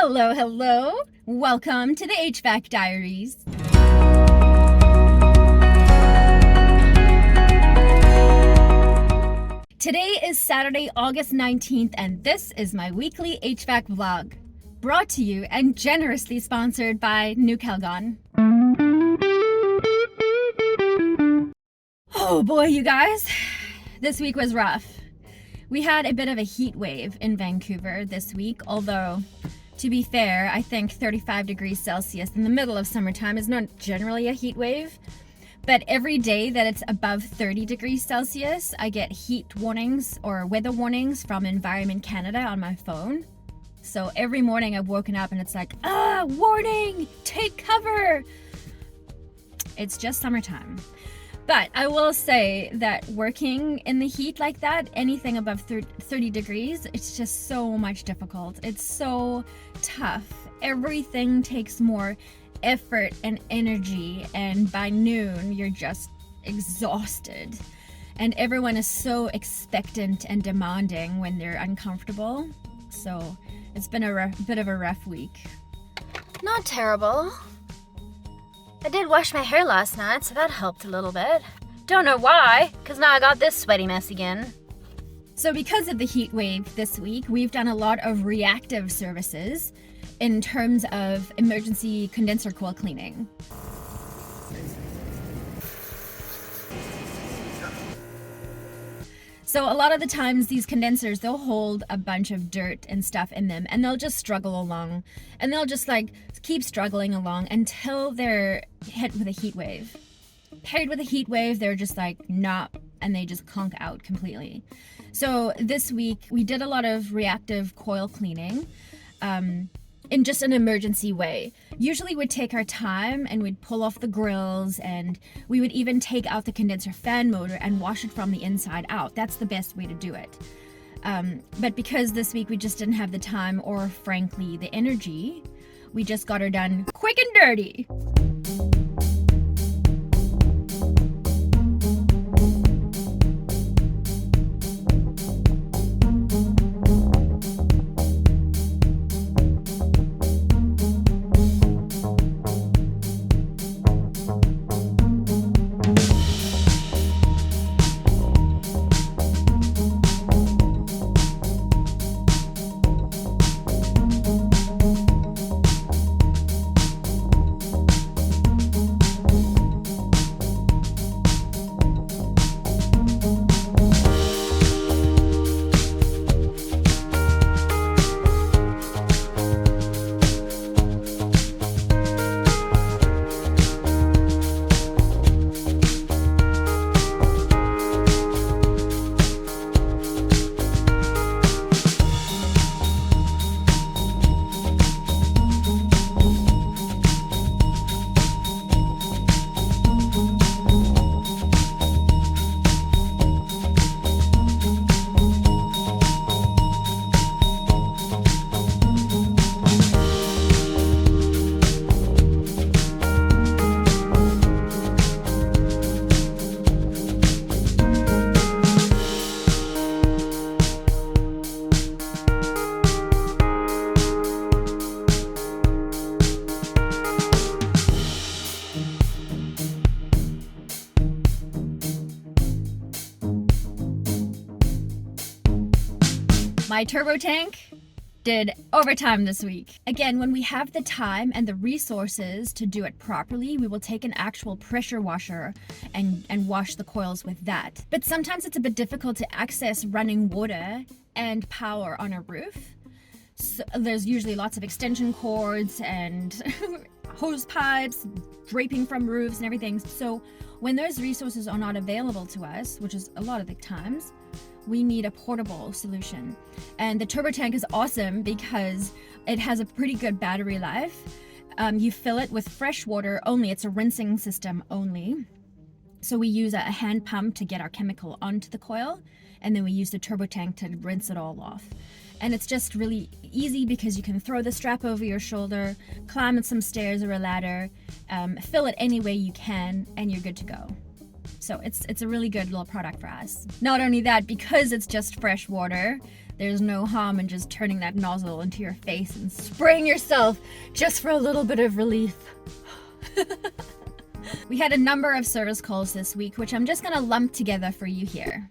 Hello, hello. Welcome to the HVAC Diaries. Today is Saturday, August 19th, and this is my weekly HVAC vlog, brought to you and generously sponsored by New Calgon. Oh boy, you guys, this week was rough. We had a bit of a heat wave in Vancouver this week, although, to be fair, I think 35 degrees Celsius in the middle of summertime is not generally a heat wave. But every day that it's above 30 degrees Celsius, I get heat warnings or weather warnings from Environment Canada on my phone. So every morning I've woken up and it's like, warning, take cover. It's just summertime. But I will say that working in the heat like that, anything above 30 degrees, it's just so much difficult. It's so tough. Everything takes more effort and energy, and by noon you're just exhausted. And everyone is so expectant and demanding when they're uncomfortable. So it's been a bit of a rough week. Not terrible. I did wash my hair last night, so that helped a little bit. Don't know why, because now I got this sweaty mess again. So because of the heat wave this week, we've done a lot of reactive services in terms of emergency condenser coil cleaning. So a lot of the times these condensers, they'll hold a bunch of dirt and stuff in them, and they'll just struggle along, and they'll just like keep struggling along until they're hit with a heat wave. Paired with a heat wave, they're just like nah, and they just conk out completely. So this week we did a lot of reactive coil cleaning in just an emergency way. Usually we'd take our time and we'd pull off the grills, and we would even take out the condenser fan motor and wash it from the inside out. That's the best way to do it. But because this week we just didn't have the time or frankly the energy, we just got her done quick and dirty. My turbo tank did overtime this week. Again, when we have the time and the resources to do it properly, we will take an actual pressure washer and wash the coils with that. But sometimes it's a bit difficult to access running water and power on a roof. So there's usually lots of extension cords and hose pipes draping from roofs and everything. So when those resources are not available to us, which is a lot of the times, we need a portable solution. And the turbo tank is awesome because it has a pretty good battery life. You fill it with fresh water only. It's a rinsing system only. So we use a hand pump to get our chemical onto the coil, and then we use the turbo tank to rinse it all off. And it's just really easy because you can throw the strap over your shoulder, climb some stairs or a ladder, fill it any way you can, and you're good to go. So it's a really good little product for us. Not only that, because it's just fresh water, there's no harm in just turning that nozzle into your face and spraying yourself just for a little bit of relief. We had a number of service calls this week, which I'm just gonna lump together for you here.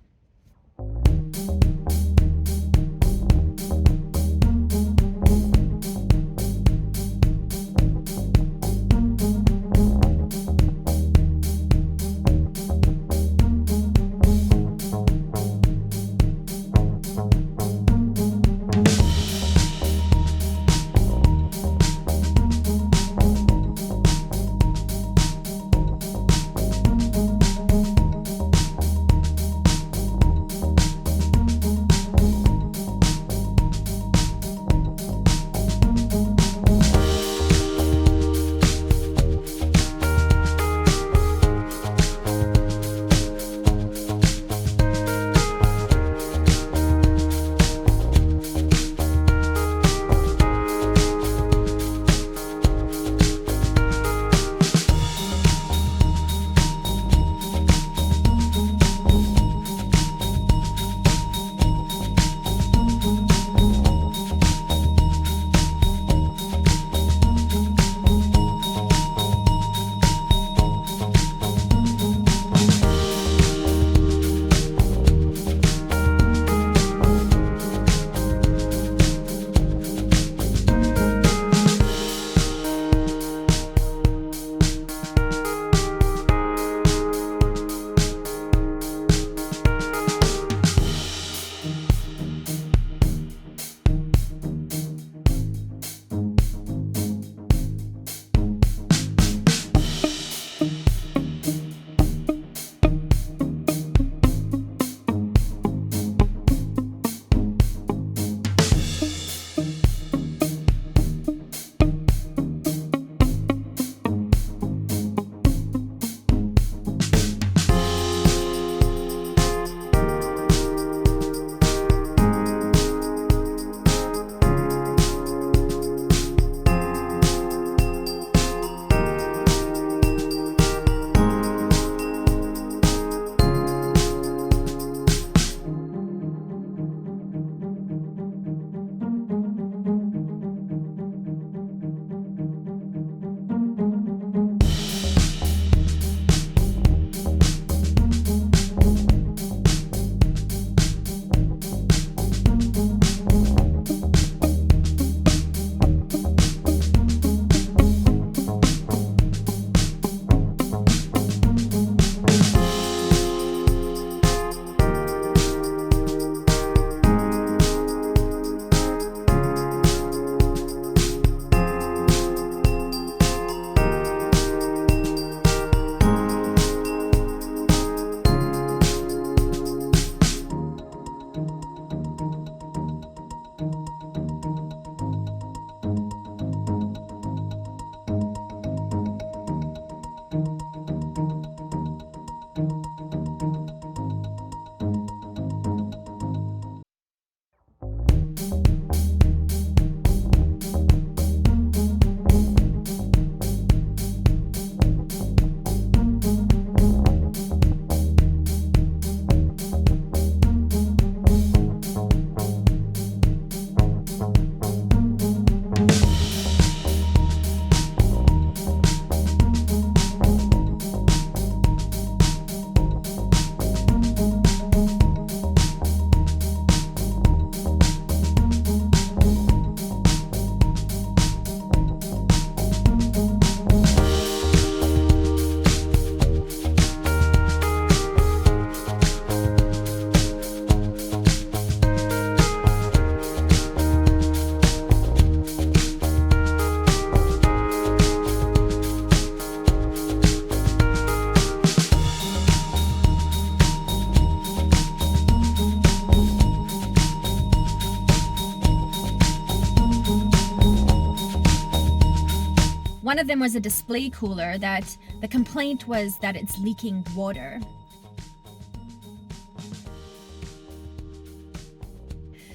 One of them was a display cooler that the complaint was that it's leaking water.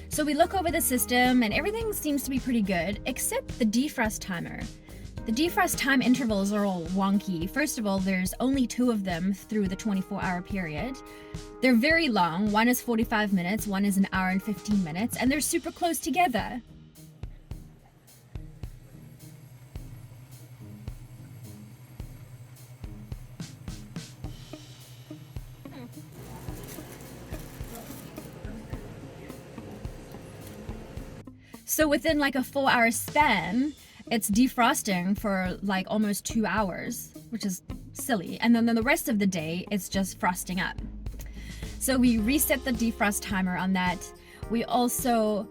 So we look over the system and everything seems to be pretty good, except the defrost timer. The defrost time intervals are all wonky. First of all, there's only 2 of them through the 24-hour period. They're very long. One is 45 minutes, one is an hour and 15 minutes, and they're super close together. So within like a 4-hour span, it's defrosting for like almost 2 hours, which is silly. And then the rest of the day, it's just frosting up. So we reset the defrost timer on that. We also,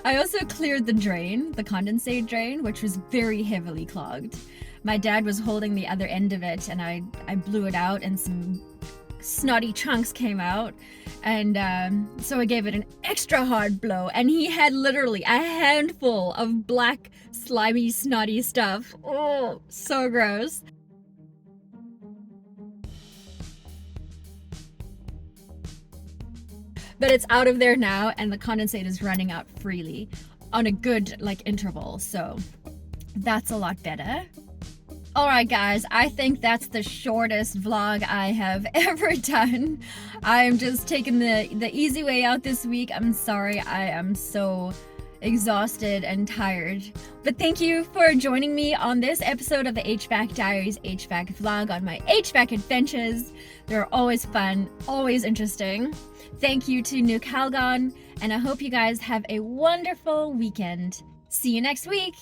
I also cleared the drain, the condensate drain, which was very heavily clogged. My dad was holding the other end of it, and I blew it out, and some snotty chunks came out. And so I gave it an extra hard blow, and he had literally a handful of black, slimy, snotty stuff. Oh, so gross. But it's out of there now, and the condensate is running out freely on a good interval, so that's a lot better. Alright guys, I think that's the shortest vlog I have ever done. I'm just taking the easy way out this week. I'm sorry, I am so exhausted and tired. But thank you for joining me on this episode of the HVAC Diaries HVAC vlog on my HVAC adventures. They're always fun, always interesting. Thank you to New Calgon, and I hope you guys have a wonderful weekend. See you next week!